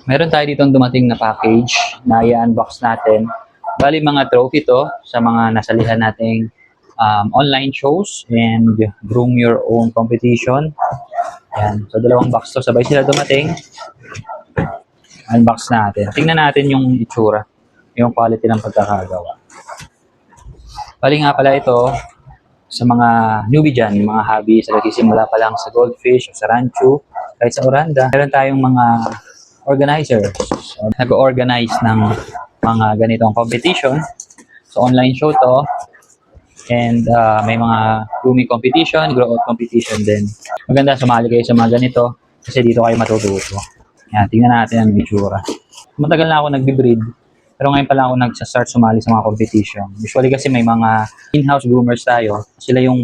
Meron tayo ditong dumating na package na i-unbox natin. Bali mga trophy to sa mga nasalihan nating online shows and groom your own competition. Yan. So dalawang box to, sabay sila dumating. Unbox natin. Tingnan natin yung itsura, yung quality ng pagkakagawa. Bali nga pala ito sa mga newbie dyan, mga hobby sa nagsisimula pa lang sa goldfish o sa rancho, kahit sa oranda. Meron tayong mga organizers. So, nag-organize ng mga ganitong competition. So online show to. And may mga grooming competition, grow out competition din. Maganda sumali kayo sa mga ganito kasi dito kayo matututo. Yan, tingnan natin ang itsura. Matagal na ako nagbe-breed, pero ngayon pa lang ako nagsa-start sumali sa mga competition. Usually kasi may mga in-house groomers tayo. Sila yung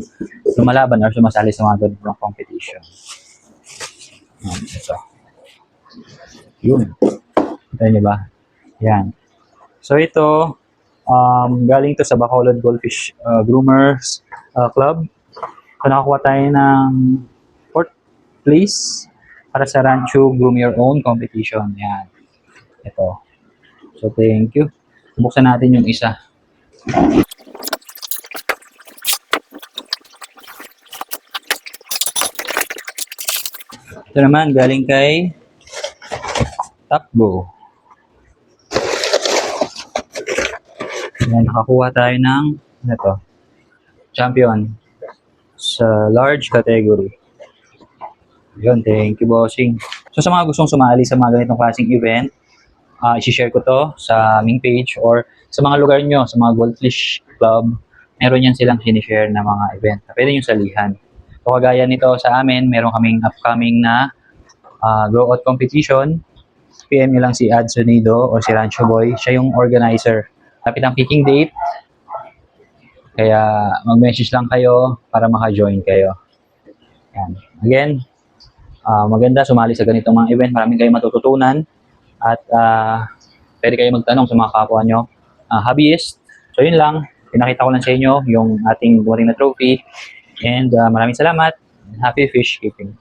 lumalaban or sumasali sa mga ganitong competition. Ito. Yun. Ito nyo ba? Yan. So ito, galing to sa Bacolod Goldfish Groomers Club. So nakakuha tayo ng 4th place para sa Rancho Groom Your Own competition. Yan. Ito. So thank you. Buksan natin yung isa. Ito naman galing kay Takbo. Yan, nakakuha tayo ng champion sa large category. Yun, thank you, bossing. So sa mga gustong sumali sa mga ganitong klaseng event, i-share ko to sa aming page or sa mga lugar nyo, sa mga goldfish club, meron yan silang sinishare na mga event. Pwede nyo salihan. So kagaya nito sa amin, meron kaming upcoming na grow out competition. PM nyo lang si Ad Sonido o si Rancho Boy. Siya yung organizer. Lapit ang kicking date. Kaya mag-message lang kayo para maka-join kayo. Yan. Again, maganda sumali sa ganitong mga event. Maraming kayo matututunan. At pwede kayo magtanong sa mga kapwa nyo. Hobbyist. So yun lang. Pinakita ko lang sa inyo yung ating dumating na trophy. And maraming salamat. Happy fish keeping.